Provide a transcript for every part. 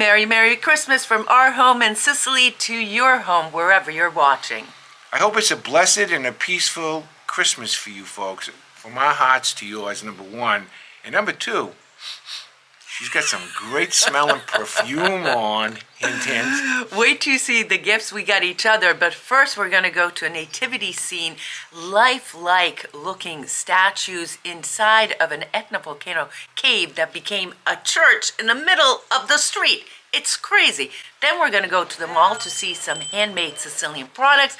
Merry, Merry Christmas from our home in Sicily to your home, wherever you're watching. I hope it's a blessed and a peaceful Christmas for you folks. From our hearts to yours, number one. And number two, she's got some great smelling perfume on. Hint, hint. Wait till you see the gifts we got each other. But first we're going to go to a nativity scene, lifelike looking statues inside of an ethno-volcano cave that became a church in the middle of the street. It's crazy. Then we're going to go to the mall to see some handmade Sicilian products.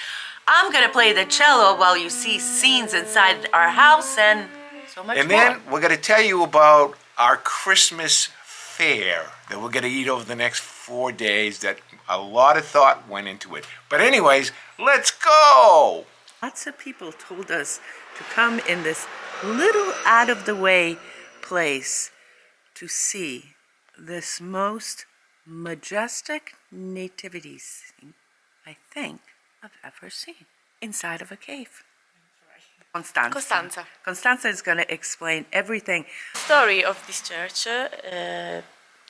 I'm going to play the cello while you see scenes inside our house and so much more. And then we're going to tell you about our Christmas fare that we're going to eat over the next 4 days. That a lot of thought went into it. But anyways, let's go! Lots of people told us to come in this little out-of-the-way place to see this most majestic nativity scene, I think, I've ever seen inside of a cave. Constanza is going to explain everything. The story of this church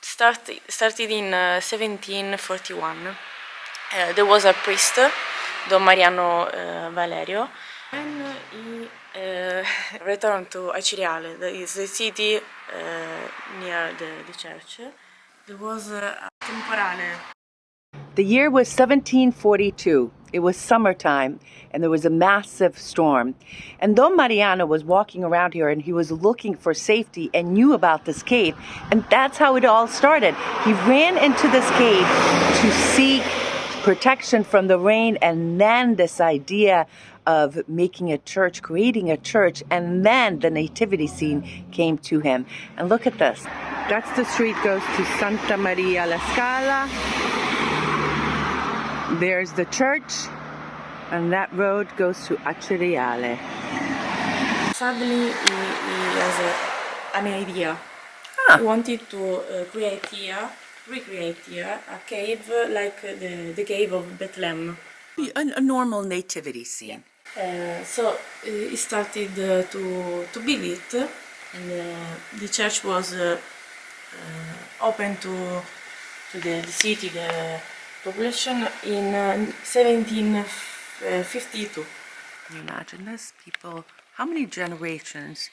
started in 1741. There was a priest, Don Mariano Valerio, and he returned to Acireale, that is the city near the church. There was a temporale. The year was 1742. It was summertime, and there was a massive storm. And Don Mariano was walking around here, and he was looking for safety and knew about this cave. And that's how it all started. He ran into this cave to seek protection from the rain, and then this idea of making a church, creating a church, and then the nativity scene came to him. And look at this. That's the street goes to Santa Maria la Scala. There's the church, and that road goes to Acireale. Sadly, he has an idea. He wanted to recreate here, a cave like the cave of Bethlehem. A normal nativity scene. So he started to build it, and the church was open to the city, the population in 1752. Can you imagine this? People, how many generations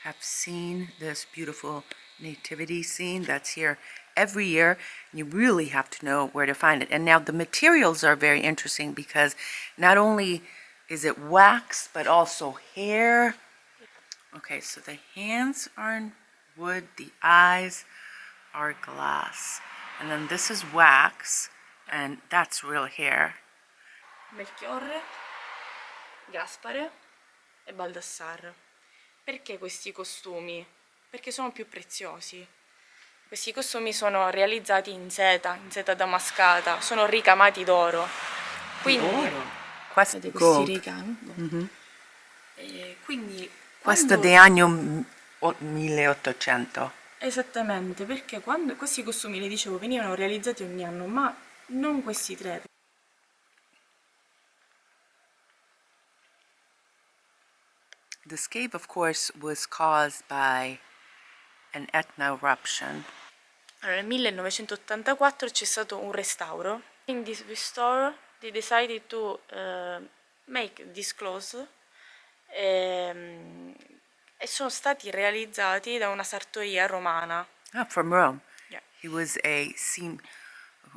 have seen this beautiful nativity scene that's here every year? You really have to know where to find it. And now the materials are very interesting because not only is it wax, but also hair. Okay, so the hands are in wood, the eyes are glass. And then this is wax. And that's real hair. Melchiorre, Gaspare e Baldassarre. Perché questi costumi? Perché sono più preziosi. Questi costumi sono realizzati in seta damascata, sono ricamati d'oro. Quindi questi ricami. Quindi questo è di anno 1800. Esattamente, perché quando questi costumi, le dicevo, venivano realizzati ogni anno, ma non questi tre. This cave, of course, was caused by an ethno-eruption. Allora, nel 1984 c'è stato un restauro. In this restore, they decided to make this clothes e sono stati realizzati da una sartoria romana. Ah, from Rome. Yeah. He was a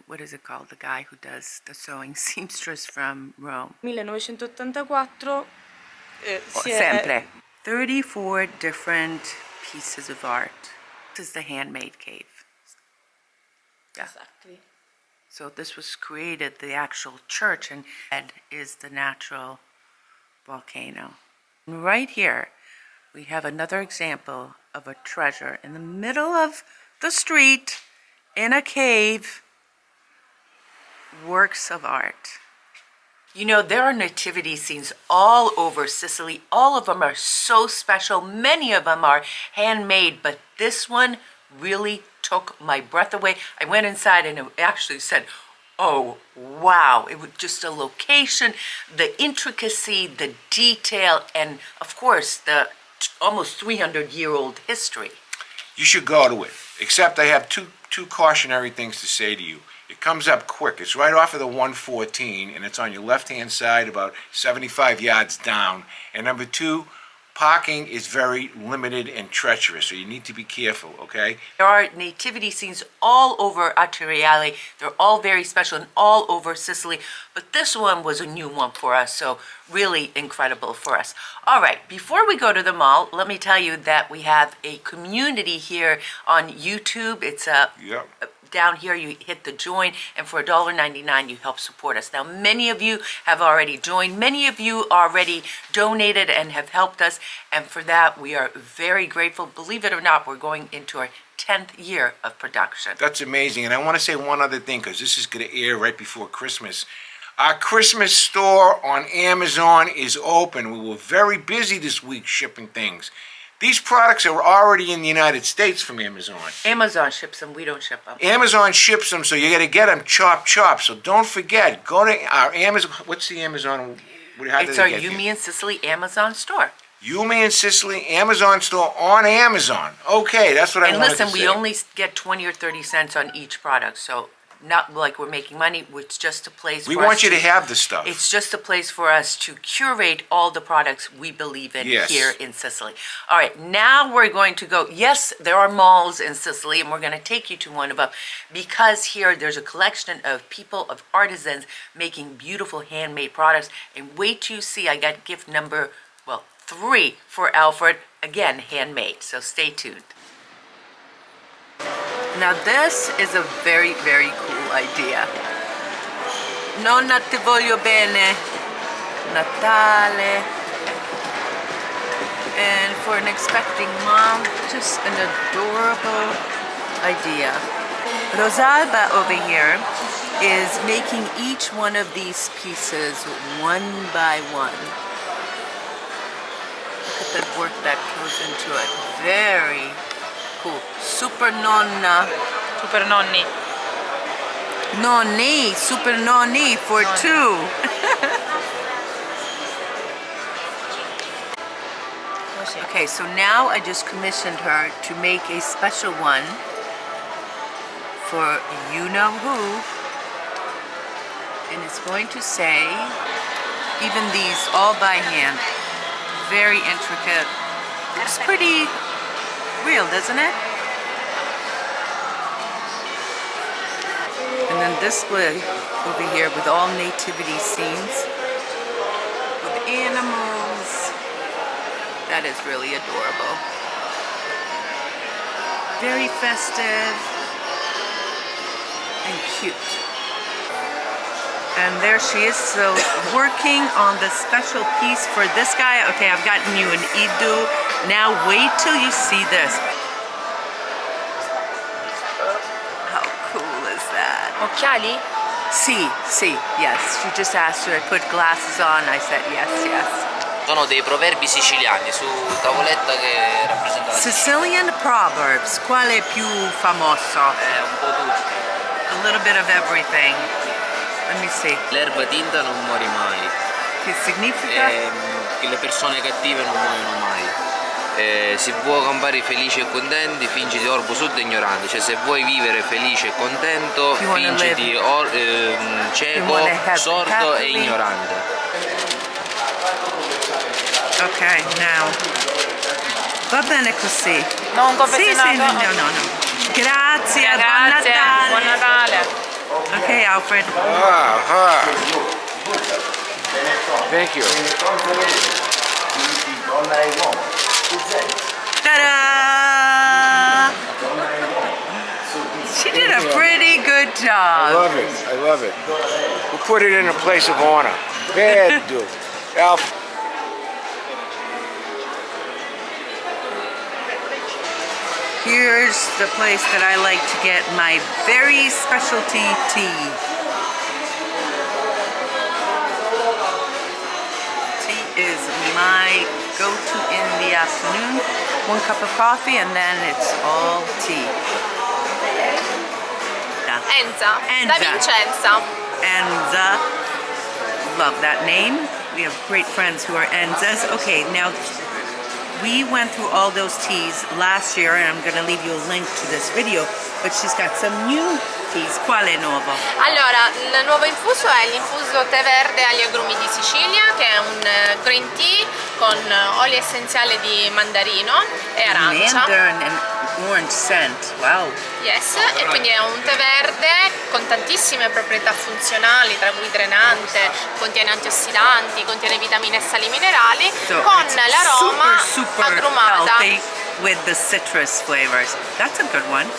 what is it called? The guy who does the sewing, seamstress from Rome. 1984 sempre. 34 different pieces of art. This is the handmade cave. Yeah. Exactly. So this was created, the actual church, and that is the natural volcano. And right here, we have another example of a treasure in the middle of the street, in a cave, works of art. You know, there are nativity scenes all over Sicily. All of them are so special. Many of them are handmade, but this one really took my breath away. I went inside and it actually said, oh, wow. It was just a location, the intricacy, the detail, and of course, the almost 300-year-old history. You should go to it. Except I have two two cautionary things to say to you. It comes up quick. It's right off of the 114, and it's on your left-hand side about 75 yards down. And number two, parking is very limited and treacherous, so you need to be careful, okay? There are nativity scenes all over Acireale. They're all very special and all over Sicily, but this one was a new one for us, so really incredible for us. All right, before we go to the mall, let me tell you that we have a community here on YouTube. It's Yep. down here, you hit the join, and for $1.99 you help support us. Now, many of you have already joined, many of you already donated and have helped us, and for that we are very grateful. Believe it or not, we're going into our 10th year of production. That's amazing. And I want to say one other thing, because this is going to air right before Christmas. Our Christmas store on Amazon is open. We were very busy this week shipping things. These products are already in the United States from Amazon. Amazon ships them, we don't ship them. Amazon ships them, so you got to get them chop. So don't forget, go to our Amazon. What's the Amazon? How do It's they our get You, there? Me, and Sicily Amazon store. You, Me, and Sicily Amazon store on Amazon. Okay, that's what I And wanted listen, to we say. only get 20 or 30 cents on each product, so not like we're making money. It's just a place We for us want you to have the stuff. It's just a place for us to curate all the products we believe in Yes. here in Sicily. All right, now we're going to go. Yes, there are malls in Sicily, and we're going to take you to one of them because here there's a collection of people, of artisans making beautiful handmade products. And wait till you see, I got gift number, 3 for Alfred. Again, handmade. So stay tuned. Now this is a very, very cool idea. Nonna ti voglio bene, Natale. And for an expecting mom, just an adorable idea. Rosalba over here is making each one of these pieces one by one. Look at the work that goes into it. Very cool. Super nonna. Super nonni. Nonni, super nonni for Nonni. 2. Okay, so now I just commissioned her to make a special one for you know who. And it's going to say, even these all by hand, very intricate. Looks pretty real, doesn't it? And then this way over here with all nativity scenes with animals. That is really adorable. Very festive and cute. And there she is, so working on the special piece for this guy. Okay, I've gotten you an Idu. Now wait till you see this. How cool is that? Occhiali? Sì, yes. She just asked her, I put glasses on. I said yes. Sono dei proverbi siciliani su tavoletta che rappresentano Sicilian proverbs. Quale è più famoso? un po' tutti. A little bit of everything. Let me see. L'erba tinta non muore mai. Che significa? Che le persone cattive non muoiono mai. Se vuoi campare felici e contenti, fingiti orbo sud e ignorante. Cioè, se vuoi vivere felice e contento, You wanna fingiti cieco, wanna have sordo e happily. ignorante. Ok, now. Va bene così. Non Sì, confezionato? no. Grazie, buon Grazie, Natale. buon Natale. Ok, Alfred. Thank you. Ta-da! She did a pretty good I job. love it. We'll put it in a place of honor. Bad dude. Alf. Here's the place that I like to get my very specialty tea. Tea is my go-to in the afternoon. 1 cup of coffee and then it's all tea. Enza, Enza. da Vincenza. Enza. Love that name. We have great friends who are Enzas. Okay, now we went through all those teas last year, and I'm going to leave you a link to this video, but she's got some new teas. Quale nuovo? Allora, il nuovo infuso è l'infuso tè verde agli agrumi di Sicilia, che è un green tea con olio essenziale di mandarino e arancia. Mandarin and orange scent. Wow. Yes, e quindi è un tè verde con tantissime proprietà funzionali, tra cui drenante, contiene antiossidanti, contiene vitamine e sali minerali, So con it's l'aroma super agrumata. healthy with the citrus flavors. That's a good one.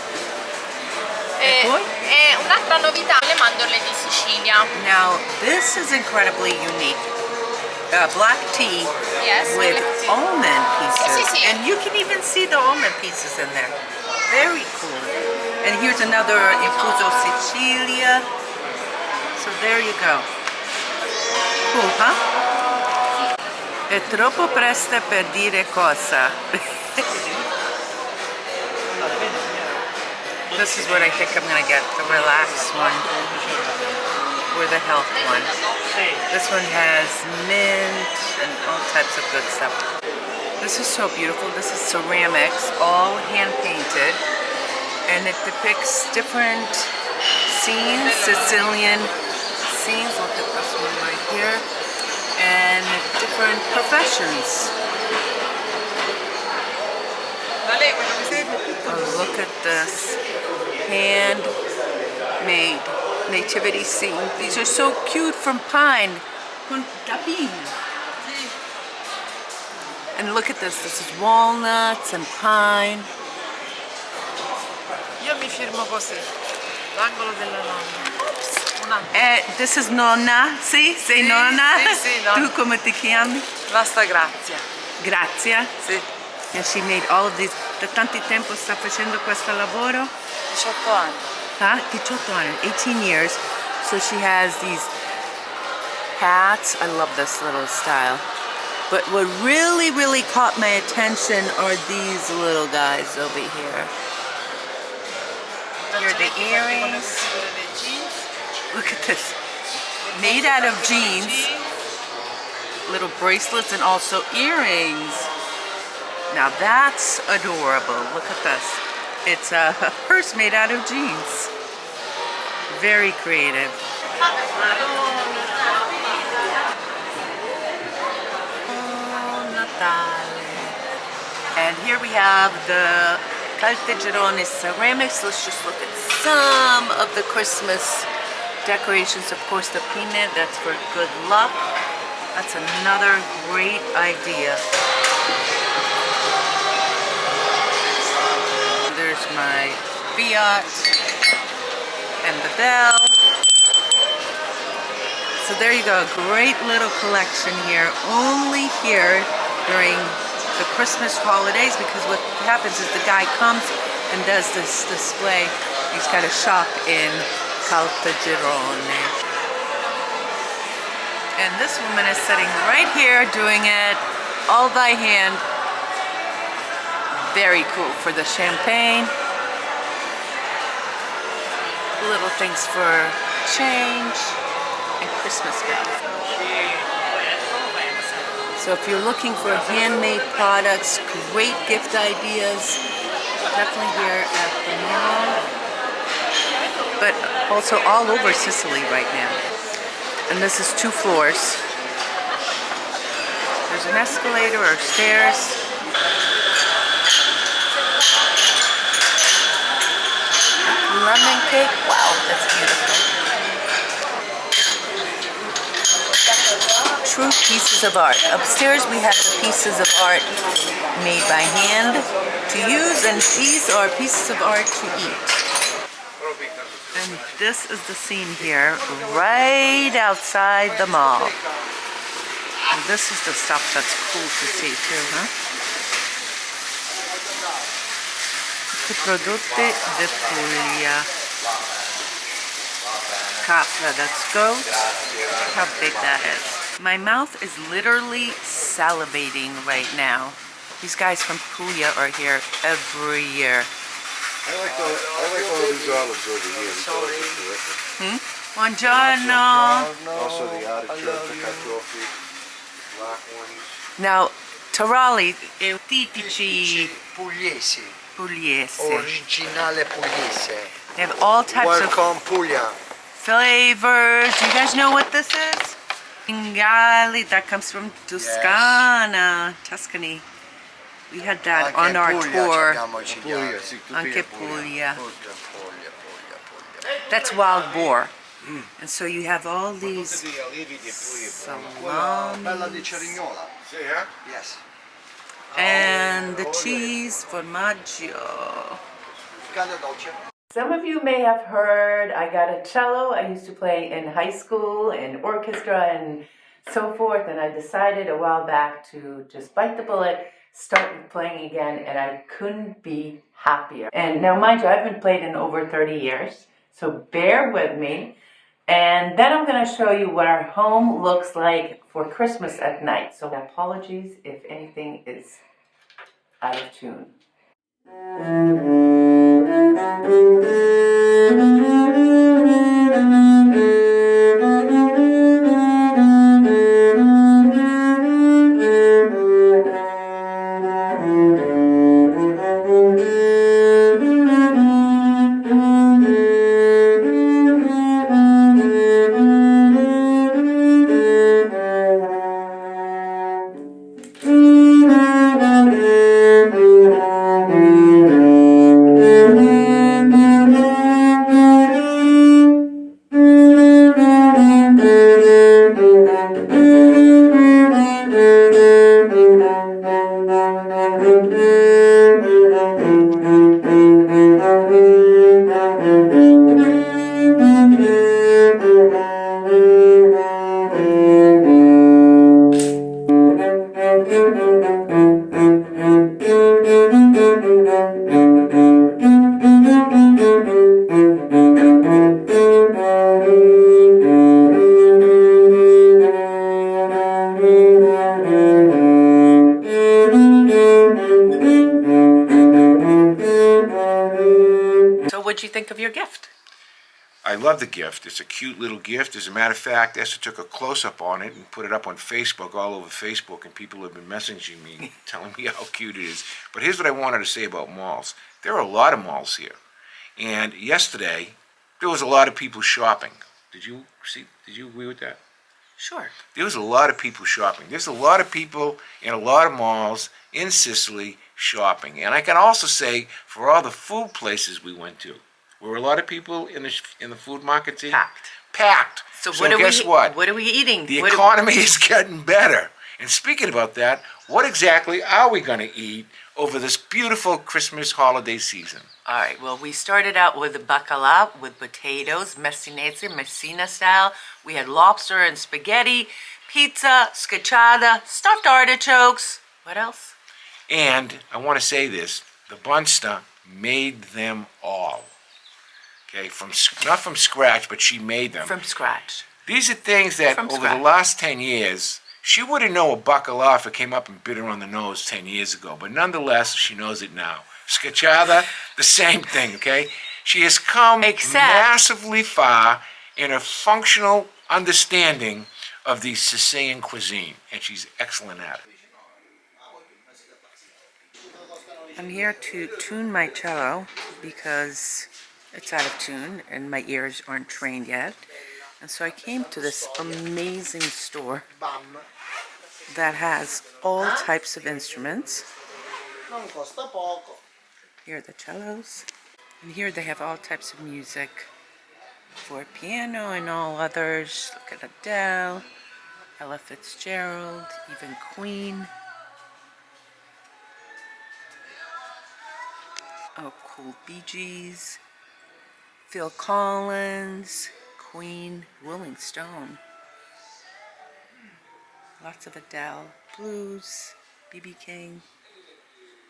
E poi? un'altra novità, le mandorle di Sicilia. Now, this is incredibly unique. Black tea Yes, with black tea. almond pieces. Sì, sì. And you can even see the almond pieces in there. Very cool. And here's another Infuso Sicilia. So there you go. Cool, huh? È troppo presto per dire cosa. This is what I think I'm gonna get, the relaxed one or the health one. This one has mint and all types of good stuff. This is so beautiful. This is ceramics, all hand painted, and it depicts different scenes, Sicilian scenes. Look at this one right here, and different professions. Oh, look at this. Handmade nativity scene. These are so cute from pine. And look at this. This is walnuts and pine. Io mi firmo così, l'angolo della nonna. This is nonna. Sì? Sei Sì, nonna? sì, sì, nonna. Tu come ti chiami? Basta, Grazia. Grazia. Sì, And she made all of these. Da tanto tempo sta facendo questo lavoro? 18 anni. Huh? 18 anni, 18 years. So she has these hats. I love this little style. But what really caught my attention are these little guys over here. Here are the earrings. Look at this. Made out of jeans. Little bracelets and also earrings. Now that's adorable. Look at this. It's a purse made out of jeans. Very creative. Oh, Natale. And here we have the Caltagirone ceramics. Let's just look at some of the Christmas decorations. Of course, the peanut, that's for good luck. That's another great idea. There's my Fiat and the bell. So there you go, a great little collection here, only here during the Christmas holidays, because what happens is the guy comes and does this display. He's got a shop in Caltagirone. And this woman is sitting right here doing it all by hand. Very cool for the champagne. Little things for change and Christmas bells. So if you're looking for handmade products, great gift ideas, definitely here at the mall. But also all over Sicily right now. And this is 2 floors. There's an escalator or stairs. Lemon cake, wow, that's beautiful. True pieces of art. Upstairs we have the pieces of art made by hand to use, and these are pieces of art to eat. And this is the scene here, right outside the mall. And this is the stuff that's cool to see too, huh? Prodotti de Puglia. Capra, that's goat. Look how big that is. My mouth is literally salivating right now. These guys from Puglia are here every year. I like all these olives over here. These olives are terrific. Buongiorno. Also the artichoke, the cacciofi, black ones. Now, Torali, tipici Pugliese. pugliese. Originale pugliese. They have all types Welcome of Puglia. flavors. Do you guys know what this is? Ingali, that comes from Toscana, Tuscany. We had that on our tour. Puglia, sì, tutti Anche Puglia. Puglia. Puglia. That's wild boar. And so you have all these Bella di salami Cerignola. See, huh? Yes. and the cheese formaggio. Canna dolce. Some of you may have heard I got a cello. I used to play in high school and orchestra and so forth, and I decided a while back to just bite the bullet, start playing again, and I couldn't be happier. And now mind you, I've been playing in over 30 years, so bear with me. And then I'm going to show you what our home looks like for Christmas at night. So apologies if anything is out of tune. So what'd you think of your gift? I love the gift. It's a cute little gift. As a matter of fact, Esther took a close-up on it and put it up on Facebook, all over Facebook, and people have been messaging me, telling me how cute it is. But here's what I wanted to say about malls. There are a lot of malls here. And yesterday, there was a lot of people shopping. Did you agree with that? Sure. There was a lot of people shopping. There's a lot of people in a lot of malls in Sicily shopping. And I can also say, for all the food places we went to, were a lot of people in the food markets eating? Packed. So guess what? What are we eating? The economy is getting better. And speaking about that, what exactly are we going to eat over this beautiful Christmas holiday season? All right, well, we started out with the bacala with potatoes, messinese, Messina style. We had lobster and spaghetti, pizza, scacciata, stuffed artichokes. What else? And I want to say this, the Bunsta made them all. Okay, not from scratch, but she made them. From scratch. These are things that From over scratch. the last 10 years, she wouldn't know a bacala if it came up and bit her on the nose 10 years ago. But nonetheless, she knows it now. Scacciata, the same thing, okay? She has come massively far in her functional understanding of the Sicilian cuisine, and she's excellent at it. I'm here to tune my cello because it's out of tune and my ears aren't trained yet. And so I came to this amazing store that has all types of instruments. Here are the cellos. And here they have all types of music for piano and all others. Look at Adele, Ella Fitzgerald, even Queen. Oh, cool. Bee Gees, Phil Collins, Queen, Rolling Stone. Lots of Adele, blues, B.B. King.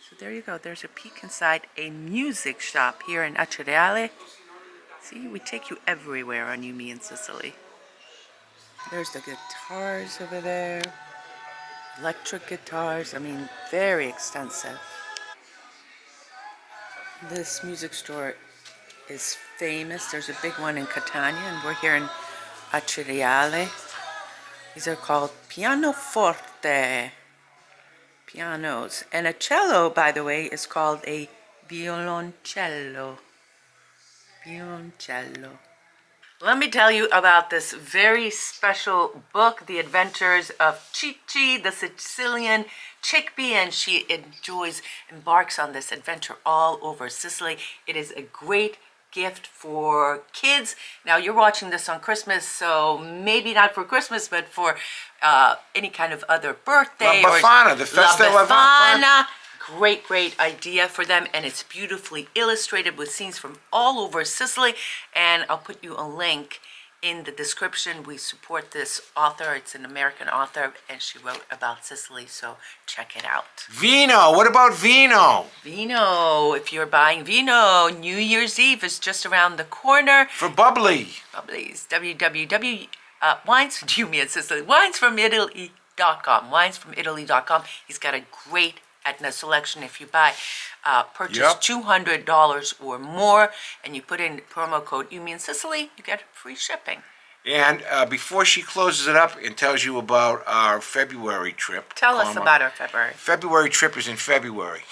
So there you go. There's a peek inside a music shop here in Acireale. See, we take you everywhere on You, Me, in Sicily. There's the guitars over there. Electric guitars. I mean, very extensive. This music store is famous. There's a big one in Catania, and we're here in Acireale. These are called pianoforte. pianos. And a cello, by the way, is called a violoncello. Violoncello. Let me tell you about this very special book, The Adventures of Cici, the Sicilian chickpea, and she embarks on this adventure all over Sicily. It is a great gift for kids. Now you're watching this on Christmas, so maybe not for Christmas, but for any kind of other birthday. La Befana, the Festa La Befana. Great idea for them, and it's beautifully illustrated with scenes from all over Sicily, and I'll put you a link in the description. We support this author. It's an American author, and she wrote about Sicily, so check it out. Vino, what about vino? Vino, if you're buying vino, New Year's Eve is just around the corner. For bubbly. Bubblies, winesfromitaly.com, winesfromitaly.com. He's got a great Etna selection. If you buy purchase $200 or more and you put in promo code Sicily, you get free shipping. And before she closes it up and tells you about our February trip. Tell us about our February. February trip is in February.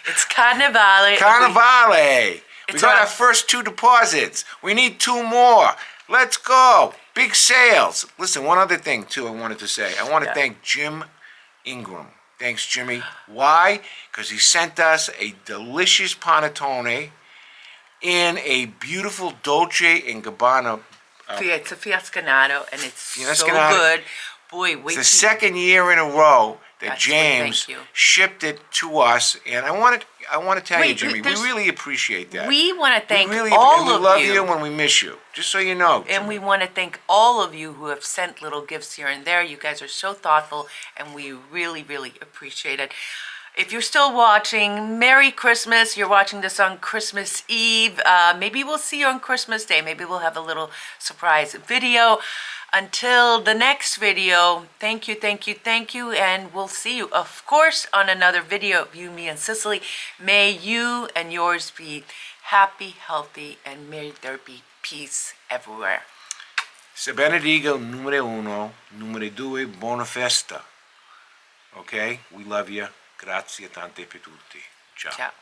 It's Carnevale. Carnevale. We got our first 2 deposits. We need 2 more. Let's go. Big sales. Listen, one other thing too I wanted to say. I want to thank Jim Ingram. Thanks, Jimmy. Why? Because he sent us a delicious panettone in a beautiful Dolce & Gabbana. It's a Fiasconado, and it's so good. Boy, wait. It's the second year in a row that James shipped it to us, and I want to tell you, Jimmy, we really appreciate that. We want to thank all of you. We love you and we miss you, just so you know. Jimmy. And we want to thank all of you who have sent little gifts here and there. You guys are so thoughtful, and we really appreciate it. If you're still watching, Merry Christmas. You're watching this on Christmas Eve. Maybe we'll see you on Christmas Day. Maybe we'll have a little surprise video. Until the next video, thank you, and we'll see you, of course, on another video of You, Me, and Sicily. May you and yours be happy, healthy, and may there be peace everywhere. Se benediga numero 1, numero 2, buona festa. Okay? We love you. Grazie tante per tutti. Ciao. Ciao.